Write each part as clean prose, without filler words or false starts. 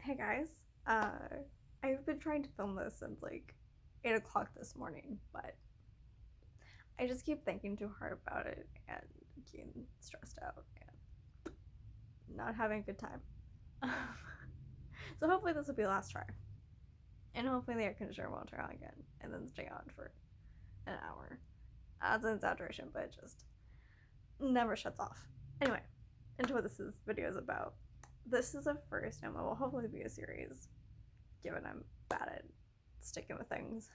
Hey guys, I've been trying to film this since like 8 o'clock this morning, but I just keep thinking too hard about it and getting stressed out and not having a good time. So hopefully this will be the last try, and hopefully the air conditioner won't turn on again and then stay on for an hour. That's an exaggeration, but it just never shuts off. Anyway, into what video is about. This is a first and what will hopefully be a series, given I'm bad at sticking with things,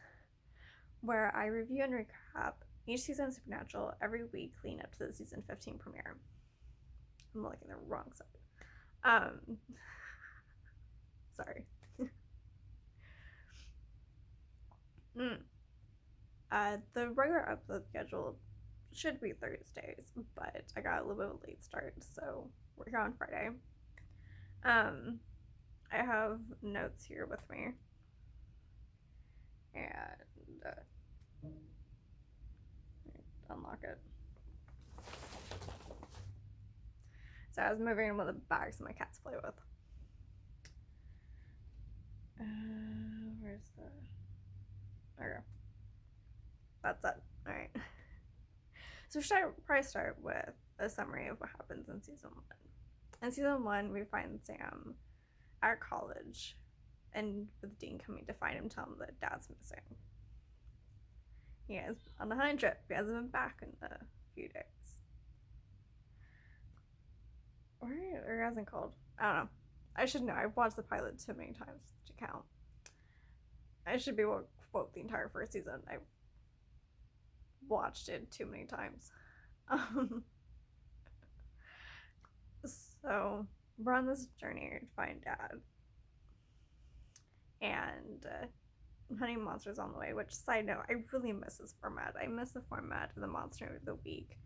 where I review and recap each season of Supernatural every week leading up to the season 15 premiere. I'm looking the wrong side. Sorry. The regular upload schedule should be Thursdays, but I got a little bit of a late start, so we're here on Friday. I have notes here with me, and unlock it. So I was moving one of the bags that my cats play with. Where's the... Okay. That's it. Alright. So we should probably start with a summary of what happens in season 1. In season 1, we find Sam at college, and with Dean coming to find him, tell him that Dad's missing. He is on a hunting trip. He hasn't been back in a few days. Or hasn't called. I don't know. I should know. I've watched the pilot too many times to count. I should be able to quote the entire first season. I've watched it too many times. So we're on this journey to find Dad, and hunting monsters on the way. Which, side note, I really miss this format. I miss the format of the monster of the week,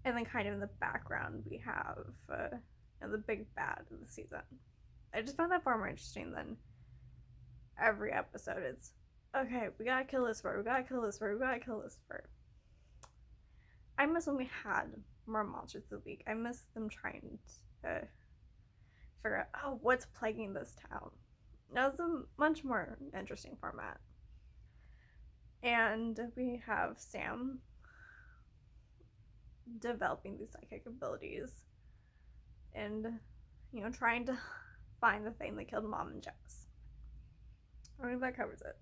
and then kind of in the background we have the big bad of the season. I just found that far more interesting than every episode. It's okay, we gotta kill this bird, we gotta kill this bird, we gotta kill this bird. I miss when we had more monsters of the week. I miss them trying to figure out, what's plaguing this town. That was a much more interesting format. And we have Sam developing these psychic abilities and, trying to find the thing that killed Mom and Jess. I think that covers it.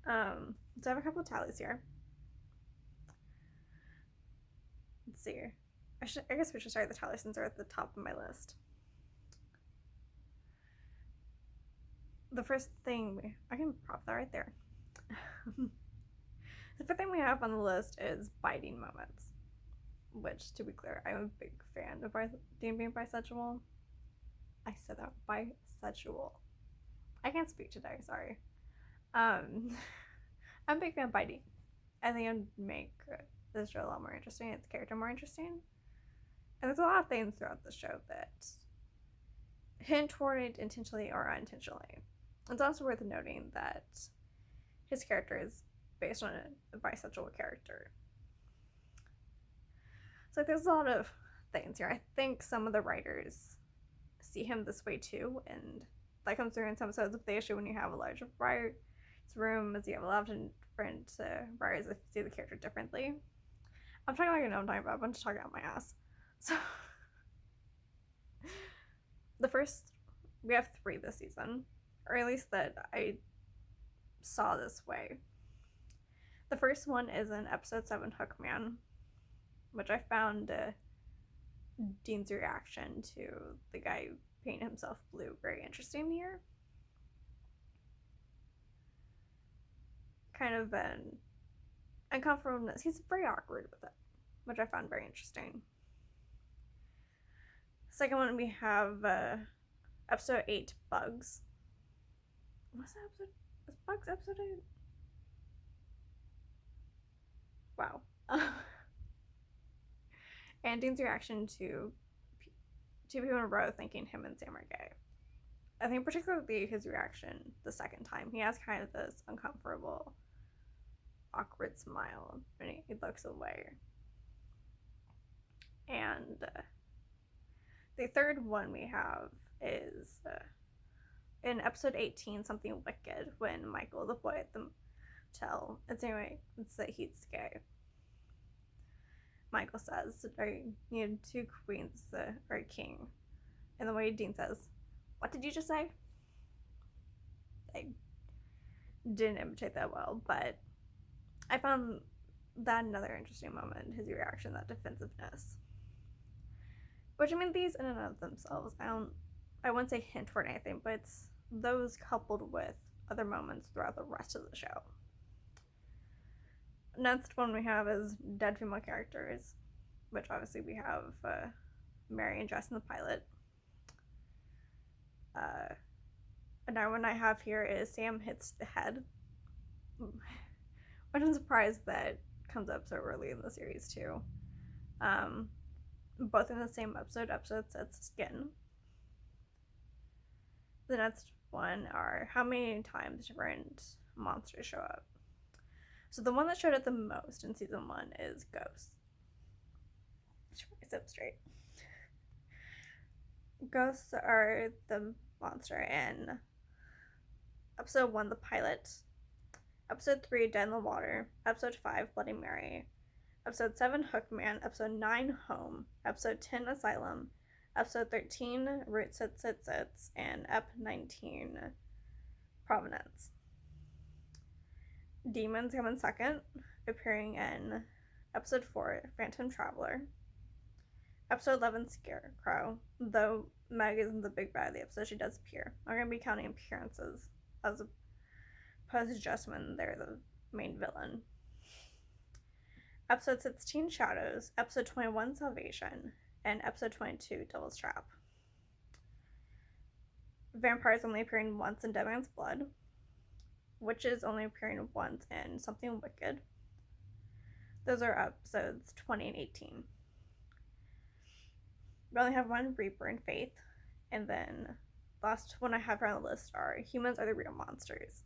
So I have a couple of tallies here. Let's see. I guess we should start the tallies since they're at the top of my list. The first thing, I can prop that right there. The first thing we have on the list is biting moments, which, to be clear, I'm a big fan of Dean being bisexual. I said that, bisexual. I can't speak today, sorry. I'm a big fan of biting. I think it would make this show a lot more interesting, its character more interesting. And there's a lot of things throughout the show that hint toward it intentionally or unintentionally. It's also worth noting that his character is based on a bisexual character. So there's a lot of things here. I think some of the writers see him this way too, and that comes through in some episodes of the issue when you have a larger writer's room, as you have a lot of different writers that see the character differently. I'm talking like I know what I'm talking about, but I'm just talking out my ass. So we have 3 this season, or at least that I saw this way. The first one is in episode 7, Hookman, which I found Dean's reaction to the guy painting himself blue very interesting here. Kind of an uncomfortableness. He's very awkward with it, which I found very interesting. Second one, we have episode 8, Bugs. What's that episode? Is Bugs episode 8? Wow. And Dean's reaction to 2 people in a row thinking him and Sam are gay. I think particularly his reaction the second time. He has kind of this uncomfortable, awkward smile when he looks away. And the third one we have is in episode 18, Something Wicked, when Michael, the boy at the motel, it's that he's gay. Michael says, you know, two queens or a king. And the way Dean says, what did you just say? I didn't imitate that well, but I found that another interesting moment, his reaction, that defensiveness. Which, I mean, these in and of themselves, I wouldn't say hint toward anything, but it's those coupled with other moments throughout the rest of the show. Next one we have is dead female characters, which obviously we have Mary and Jess in the pilot. Another one I have here is Sam hits the head, which I'm surprised that comes up so early in the series too. Both in the same episode says skin. The next one are how many times different monsters show up. So the one that showed up the most in season 1 is Ghosts. Sit up straight. Ghosts are the monster in episode 1, the pilot, episode 3, Dead in the Water, episode 5, Bloody Mary, episode 7, Hookman, episode 9, Home, episode 10, Asylum, episode 13, Root Sits, and ep 19, Provenance. Demons come in second, appearing in episode 4, Phantom Traveler, episode 11, Scarecrow. Though Meg isn't the big bad of the episode, she does appear. I'm going to be counting appearances as opposed to just when they're the main villain. Episode 16, Shadows, episode 21, Salvation, and episode 22, Devil's Trap. Vampires only appearing once in Dead Man's Blood. Witches only appearing once in Something Wicked. Those are episodes 20 and 18. We only have one Reaper in Faith, and then the last one I have on the list are Humans Are the Real Monsters.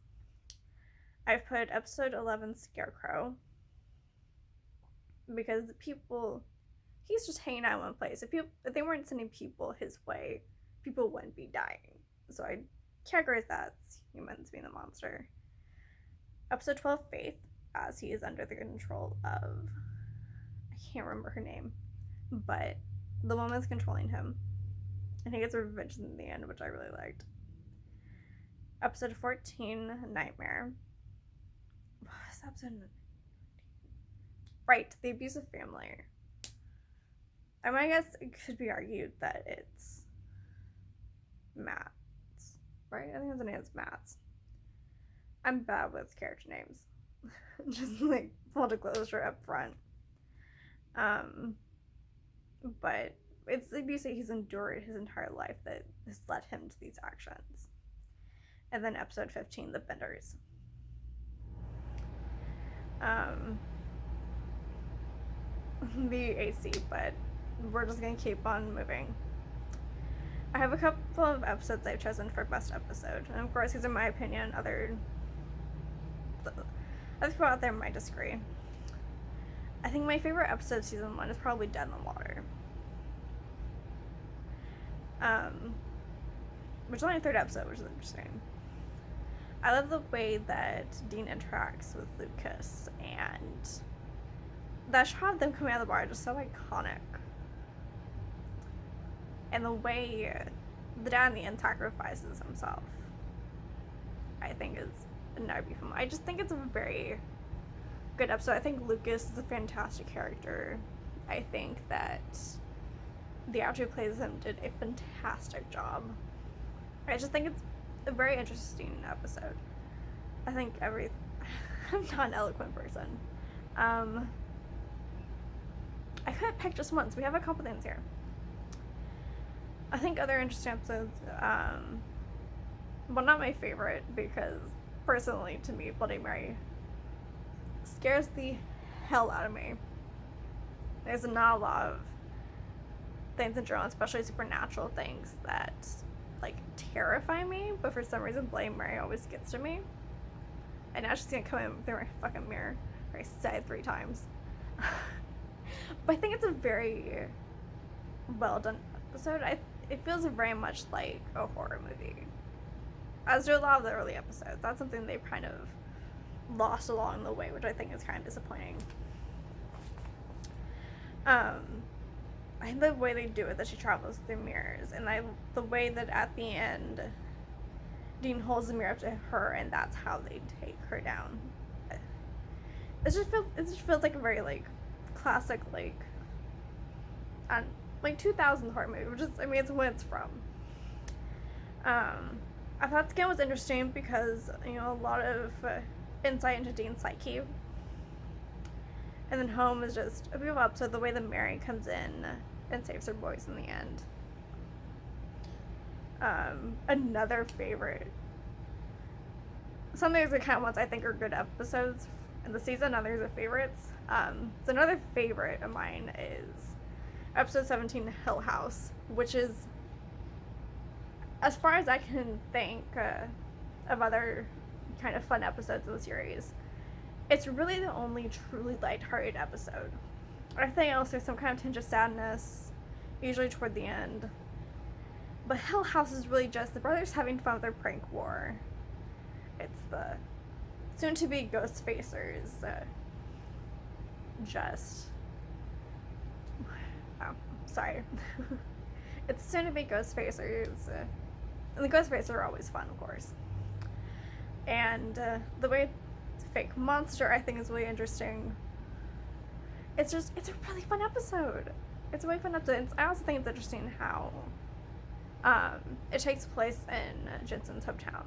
I've put episode 11, Scarecrow, because he's just hanging out in one place. If they weren't sending people his way, people wouldn't be dying. So I categorize that as humans being the monster. Episode 12, Faith, as he is under the control of, I can't remember her name, but the woman's controlling him, and he gets revenge in the end, which I really liked. Episode 14, Nightmare. What was episode? Right, the abusive family. I mean, I guess it could be argued that it's Matt's, right? I think his name is Matt's. I'm bad with character names. Just like full disclosure up front. But it's the abuse that he's endured his entire life that has led him to these actions. And then episode 15, The Benders. The AC, but we're just gonna keep on moving. I have a couple of episodes I've chosen for best episode, and of course these are my opinion. Other people out there might disagree. I think my favorite episode of season 1 is probably Dead in the Water. Which is only the 3rd episode, which is interesting. I love the way that Dean interacts with Lucas, and that shot of them coming out of the bar is just so iconic. And the way the dad in the end sacrifices himself, I think is another beautiful. I just think it's a very good episode. I think Lucas is a fantastic character. I think that the actor who plays him did a fantastic job. I just think it's a very interesting episode. I think I'm not an eloquent person. I couldn't pick just one, so we have a couple things here. I think other interesting episodes, well, not my favorite, because personally to me Bloody Mary scares the hell out of me. There's not a lot of things in general, especially supernatural things, that like terrify me, but for some reason Bloody Mary always gets to me. And now she's gonna come in through my fucking mirror, or I said it 3 times. But I think it's a very well done episode. it feels very much like a horror movie, as do a lot of the early episodes. That's something they've kind of lost along the way, which I think is kind of disappointing. I think the way they do it, that she travels through mirrors, and the way that at the end Dean holds the mirror up to her, and that's how they take her down. It just feels like a very like classic like 2000 horror movie, which is, I mean, it's what it's from. I thought Skin was interesting because, you know, a lot of insight into Dean's psyche. And then Home is just a beautiful episode, the way that Mary comes in and saves her boys in the end. Another favorite. Some of the kind of ones I think are good episodes in the season, others are favorites. So another favorite of mine is episode 17, Hill House, which is, as far as I can think of other kind of fun episodes of the series, it's really the only truly lighthearted episode. Everything else, there's some kind of tinge of sadness, usually toward the end. But Hill House is really just the brothers having fun with their prank war. It's the soon-to-be ghost facers sorry. It's soon-to-be ghost facers. And the ghost facers are always fun, of course. And the way it's a fake monster, I think, is really interesting. It's a really fun episode. It's a really fun episode. I also think it's interesting how it takes place in Jensen's hometown.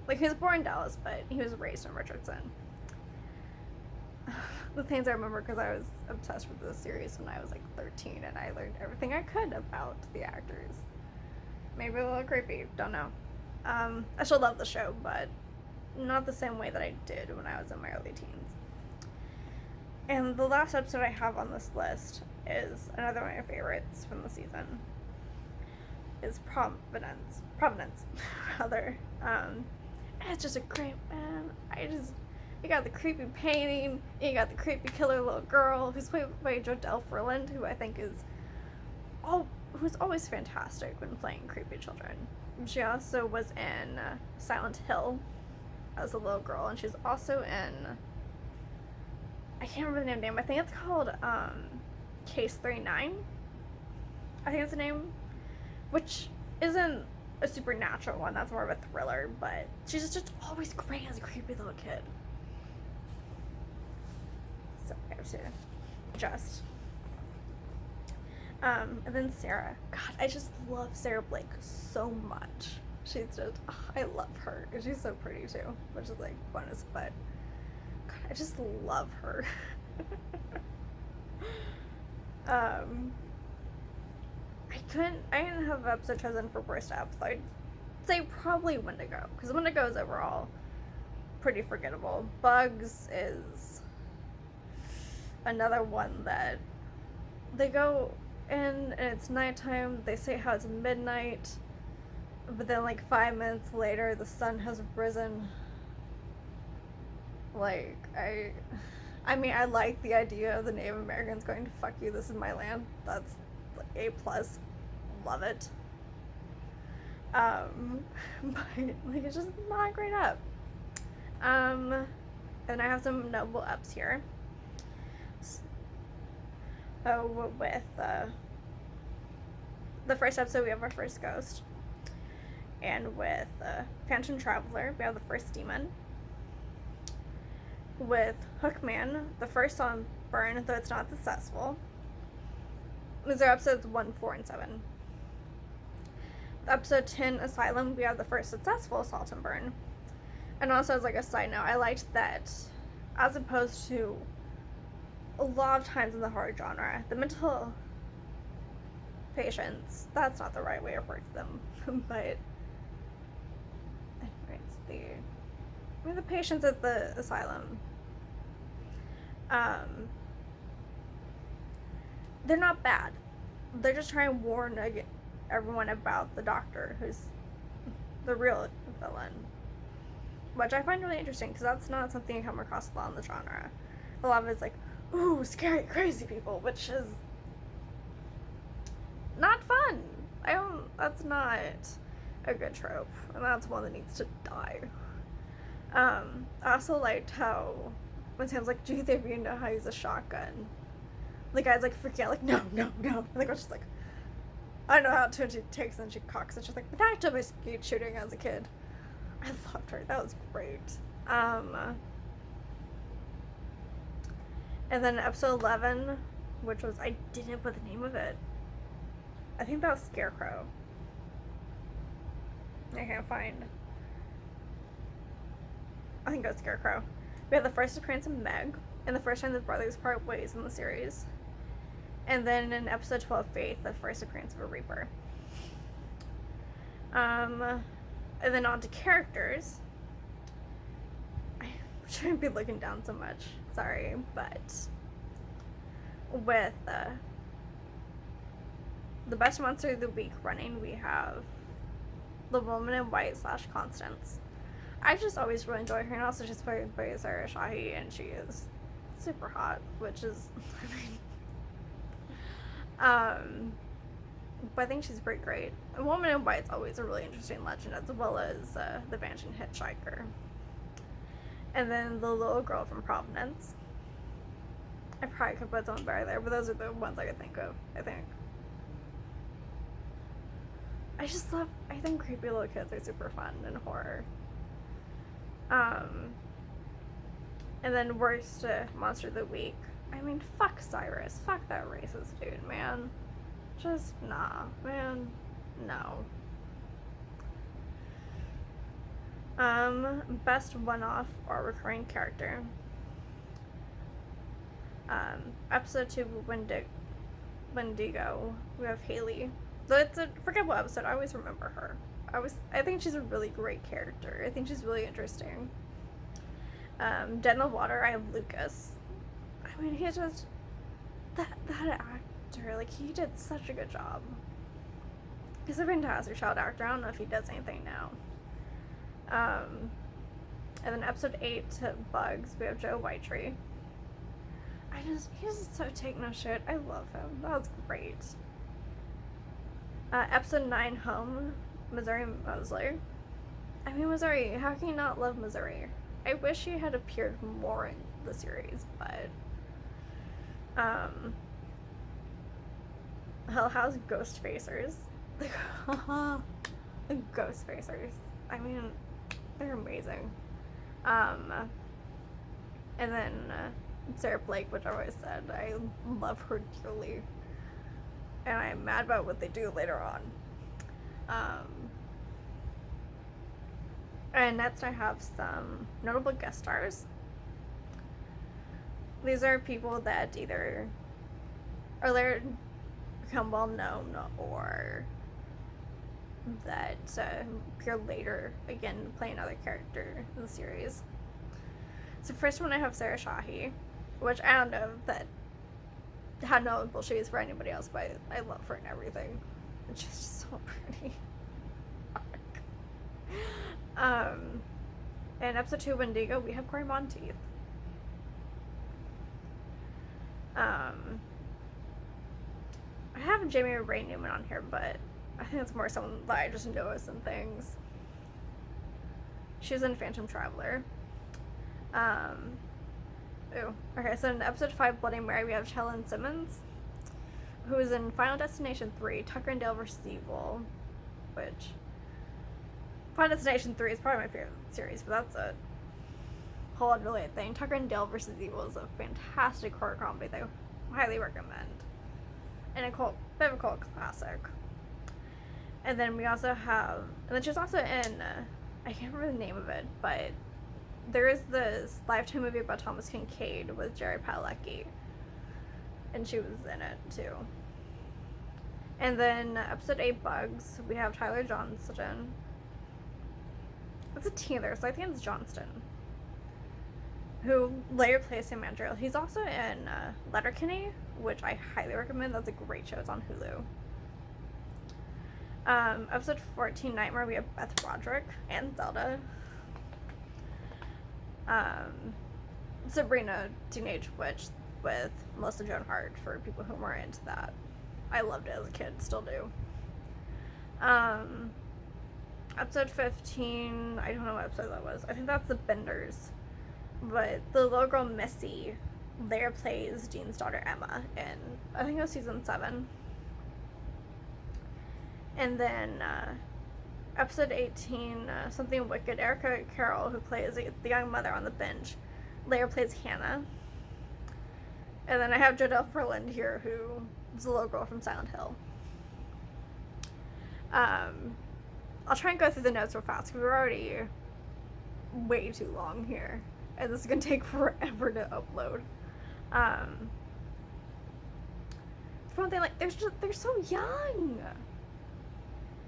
Like, he was born in Dallas, but he was raised in Richardson. The things I remember, because I was obsessed with this series when I was like 13, and I learned everything I could about the actors. Maybe a little creepy, don't know. I still love the show, but not the same way that I did when I was in my early teens. And the last episode I have on this list is another one of my favorites from the season. Is Providence, rather. It's just a great, you got the creepy painting, you got the creepy killer little girl who's played by Jodelle Ferland, who I think is who's always fantastic when playing creepy children. She also was in Silent Hill as a little girl, and she's also in, I can't remember the name, I think it's called Case 39, I think it's the name, which isn't a supernatural one, that's more of a thriller, but she's just always great as a creepy little kid. So I have to adjust. And then Sarah. God, I just love Sarah Blake so much. She's just, I love her. She's so pretty too, which is like bonus, but God, I just love her. I didn't have an episode chosen for worst episode. I'd say probably Wendigo, because Wendigo is overall pretty forgettable. Bugs is another one that they go in and it's nighttime, they say how it's midnight, but then like 5 minutes later the sun has risen. Like, I mean, I like the idea of the Native Americans going to fuck you, this is my land. That's like A+. Love it. But like, it's just not great up. And I have some notable ups here. So with the first episode, we have our first ghost, and with Phantom Traveler, we have the first demon. With Hookman, the first song burn, though it's not successful. These are episodes 1, 4, and 7. Episode 10, Asylum, we have the first successful assault and burn. And also, as like a side note, I liked that, as opposed to a lot of times in the horror genre, the mental patients, that's not the right way to word them, but anyways, the patients at the asylum, they're not bad. They're just trying to warn everyone about the doctor, who's the real villain, which I find really interesting, because that's not something you come across a lot in the genre. A lot of it's like, ooh, scary, crazy people, which is not fun. That's not a good trope, and that's one that needs to die. I also liked how when Sam's like, do you think you know how to use a shotgun? The guy's like freaking out, like, no. And the girl's just like, I know how to, and she takes it and she cocks it. She's like, but I took my skeet shooting as a kid. I loved her. That was great. And then episode 11, which was, I didn't put the name of it. I think that was Scarecrow. I can't find. I think it was Scarecrow. We had the first appearance of Meg, and the first time the brothers part ways in the series. And then in episode 12, Faith, the first appearance of a Reaper. And then on to characters. I shouldn't be looking down so much, sorry, but with the best monster of the week running, we have the Woman in White / Constance. I just always really enjoy her, and also she's played by Sarah Shahi, and she is super hot, which is, but I think she's pretty great. A Woman in White's always a really interesting legend, as well as the Vanishing Hitchhiker. And then the little girl from Providence. I probably could put someone better there, but those are the ones I could think of, I think. I think creepy little kids are super fun in horror. And then worst monster of the week. I mean, fuck Cyrus. Fuck that racist dude, man. Just, nah, man. No. Best one-off or recurring character. Episode 2, Wendigo. We have Haley. So it's a forgettable episode. I always remember her. I think she's a really great character. I think she's really interesting. Dead in the Water, I have Lucas. I mean, he just that actor, like, he did such a good job. He's a fantastic child actor. I don't know if he does anything now. And then episode 8, Bugs, we have Joe Whitetree. He's so take no shit. I love him. That was great. Episode 9, Home, Missouri Mosley. I mean, Missouri, how can you not love Missouri? I wish she had appeared more in the series, but Hell House Ghost Facers. The Ghost Facers. I mean, they're amazing. And then Sarah Blake, which I always said, I love her dearly. And I'm mad about what they do later on. And next I have some notable guest stars. These are people that either are later become well known or that appear later, again, play another character in the series. So first one I have Sarah Shahi, which I don't know that how notable she is for anybody else, but I love her and everything. It's just so pretty. In episode 2, Wendigo, we have Corey Monteith. I have Jamie Ray Newman on here, but I think it's more someone that I just noticed in things. She was in Phantom Traveler. Okay, so in episode 5, Bloody Mary, we have Helen Simmons, who is in Final Destination 3, Tucker and Dale vs. Evil, which Final Destination 3 is probably my favorite series, but that's a whole unrelated thing. Tucker and Dale vs. Evil is a fantastic horror comedy that I highly recommend, and a bit of a cult classic. And then we also have, and then she's also in, I can't remember the name of it, but there is this Lifetime movie about Thomas Kincaid with Jerry Padalecki, and she was in it too. And then episode 8, Bugs, we have Tyler Johnston. It's a T there, so I think it's Johnston, who later plays Sam Mandrill. He's also in Letterkenny, which I highly recommend. That's a great show. It's on Hulu. Episode 14, Nightmare, we have Beth Broderick and Zelda. Sabrina, Teenage Witch with Melissa Joan Hart, for people who were into that. I loved it as a kid, still do. Um, episode 15, I don't know what episode that was. I think that's the Benders. But the little girl Missy there plays Dean's daughter Emma in, I think it was season 7. And then episode 18, Something Wicked, Erica Carroll, who plays the young mother on the bench, later plays Hannah. And then I have Jodelle Ferland here, who is the little girl from Silent Hill. I'll try and go through the notes real fast because we're already way too long here, and this is gonna take forever to upload. For one thing, like they're so young.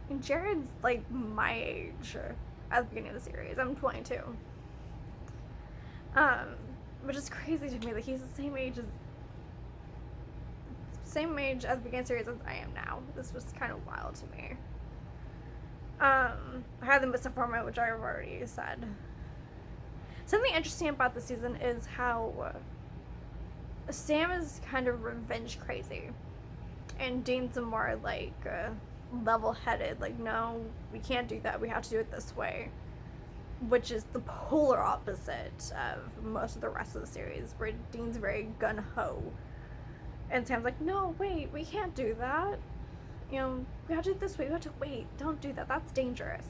And Jared's like my age at the beginning of the series. I'm 22. Which is crazy to me that he's the same age at the beginning of the series as I am now. This was kind of wild to me. I had the misinformation, which I've already said. Something interesting about the season is how Sam is kind of revenge crazy, and Dean's more like level-headed. Like, no, we can't do that. We have to do it this way, which is the polar opposite of most of the rest of the series, where Dean's very gun-ho, and Sam's like, no, wait, we can't do that. You know, we have to do it this way. We have to wait. Don't do that. That's dangerous.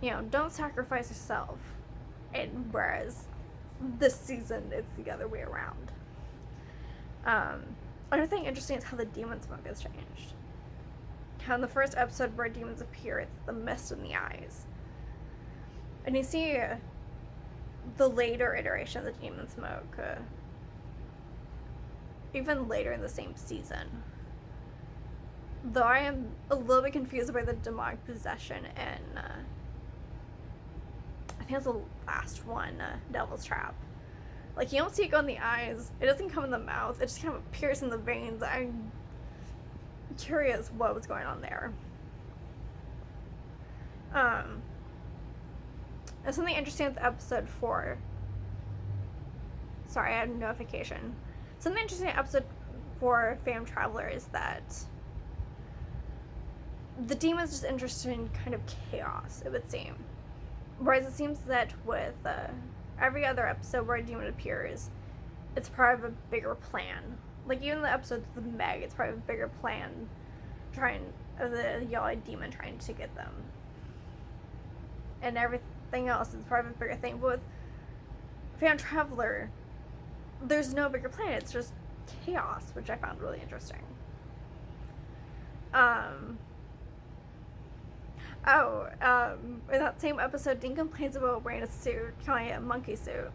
You know, don't sacrifice yourself. And whereas this season, it's the other way around. Another thing interesting is how the demon smoke has changed. How in the first episode where demons appear, it's the mist in the eyes. And you see the later iteration of the demon smoke, even later in the same season. Though I am a little bit confused by the demonic possession in, I think it's the last one, Devil's Trap. Like, you don't see it go in the eyes, it doesn't come in the mouth, it just kind of appears in the veins. I'm curious what was going on there. And something interesting with episode 4. Sorry, I had a notification. Something interesting in episode 4, Phantom Traveler, is that the demon's just interested in kind of chaos, it would seem. Whereas it seems that with every other episode where a demon appears, it's part of a bigger plan. Like, even the episode with Meg, it's part of a bigger plan, the yellow-eyed demon trying to get them. And everything else is part of a bigger thing. But with Phantom Traveler, there's no bigger plan, it's just chaos, which I found really interesting. In that same episode, Dean complains about wearing a suit, calling it a monkey suit.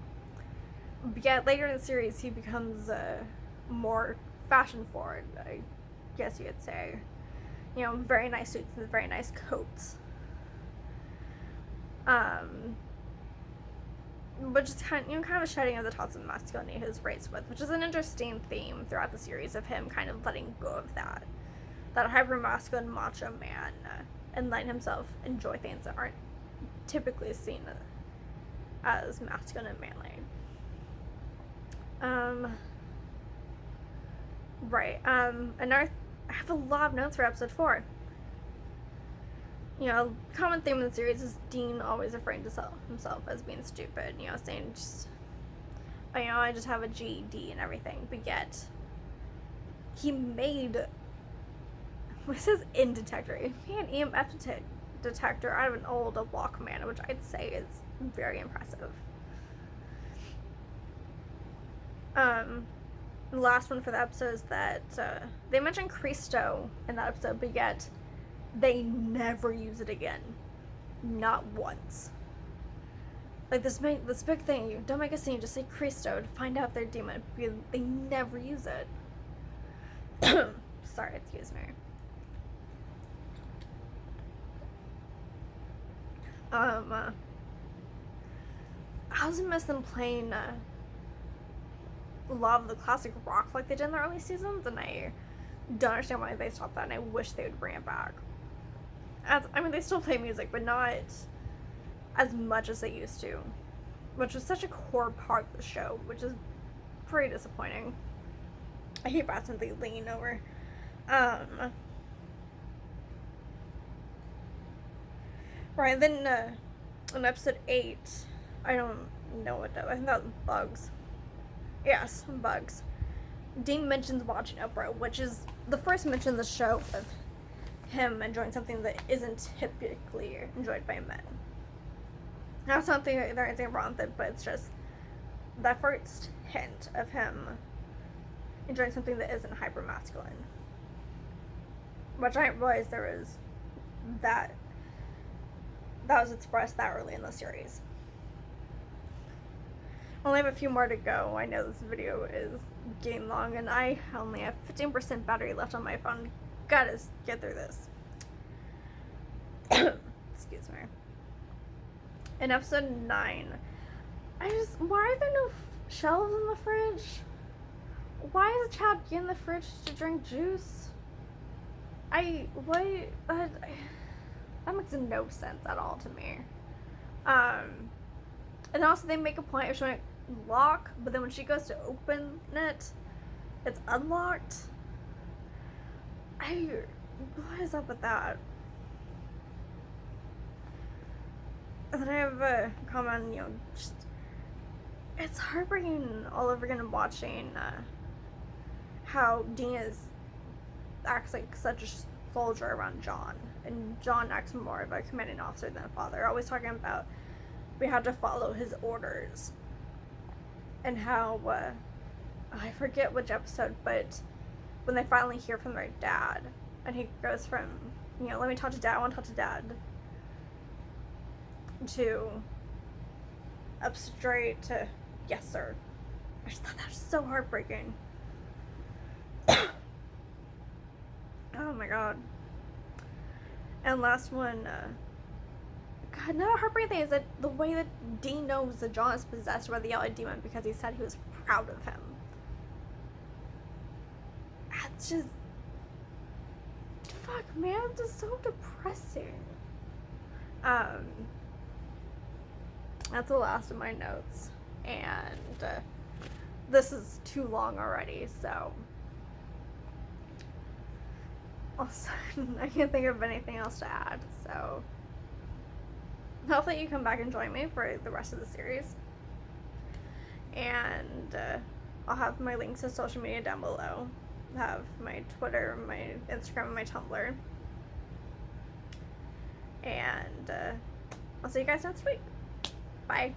But yet, later in the series, he becomes more fashion-forward, I guess you could say. You know, very nice suits with very nice coats. Which is kind of a shedding of the toxic masculinity he was raised with, which is an interesting theme throughout the series of him kind of letting go of that hyper-masculine macho man, and letting himself enjoy things that aren't typically seen as masculine and manly. I have a lot of notes for episode 4. You know, common theme in the series is Dean always referring to himself as being stupid, you know, saying just, oh, you know, I just have a GED and everything, but yet he made, what says in detector? He made an EMF detector out of an old Walkman, which I'd say is very impressive. The last one for the episode is that they mentioned Cristo in that episode, but yet they never use it again. Not once. Like this big thing, you don't make a scene, just say Cristo to find out they're demon, because they never use it. Sorry, excuse me. I also miss them playing a lot of the classic rock like they did in the early seasons, and I don't understand why they stopped that, and I wish they would bring it back. I mean, they still play music, but not as much as they used to, which was such a core part of the show, which is pretty disappointing. I keep asking they lean over. Right, then in episode 8, I don't know what that was. I think that was Bugs. Yes, Bugs. Dean mentions watching Oprah, which is the first mention of the show of him enjoying something that isn't typically enjoyed by men. Not something that there is anything wrong with it, but it's just that first hint of him enjoying something that isn't hyper masculine. Which I didn't realize there was that was expressed that early in the series. I only have a few more to go. I know this video is getting long and I only have 15% battery left on my phone. Gotta get through this. Excuse me. In episode 9, why are there no shelves in the fridge? Why is Chad in the fridge to drink juice? That makes no sense at all to me. And also they make a point of showing it lock, but then when she goes to open it, it's unlocked. What is up with that? And then I have a comment, just, it's heartbreaking all over again watching how Dean acts like such a soldier around John, and John acts more of a commanding officer than a father, always talking about we have to follow his orders, and how I forget which episode, but when they finally hear from their dad and he goes from let me talk to dad, I want to talk to dad, to up straight to yes sir. I just thought that was so heartbreaking. Oh my god. And last one, God, another heartbreaking thing is that the way that Dean knows that John is possessed by the yellow demon because he said he was proud of him. That's just, fuck man, it's just so depressing. That's the last of my notes, and this is too long already, so also, I can't think of anything else to add, so hopefully you come back and join me for the rest of the series. And I'll have my links to social media down below. I'll have my Twitter, my Instagram, and my Tumblr. And I'll see you guys next week. Bye.